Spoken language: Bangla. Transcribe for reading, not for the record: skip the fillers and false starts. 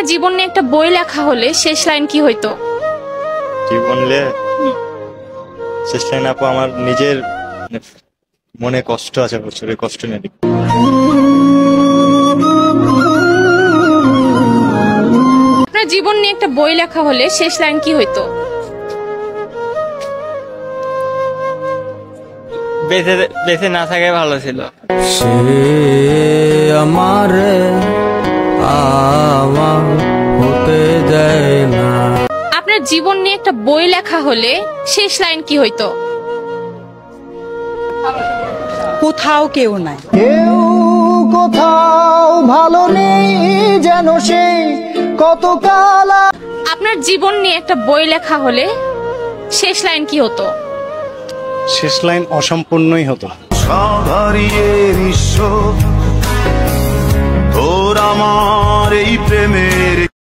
আপনার জীবন নিয়ে একটা বই লেখা হলে শেষ লাইন কি হইতো? জীবন নিয়ে শেষ লাইন আপু আমার নিজের মনে কষ্ট আছে, প্রচুর কষ্ট নিয়ে লিখব। আপনার জীবন নিয়ে একটা বই লেখা হলে শেষ লাইন কি হইতো? বেঁচে না থাকাই ভালো ছিল। সে আমার হতে দেয় না। আপনার জীবন নিয়ে একটা বই লেখা হলে শেষ লাইন কি হইতো? কোথাও কেউ নাই, কেউ কোথাও ভালো নেই যেন সে কত কাল। আপনার জীবন নিয়ে একটা বই লেখা হলে শেষ লাইন কি হতো? শেষ লাইন অসম্পূর্ণই হতো। সাধারিয়ে নিঃস্ব তোর আমার এই প্রেমের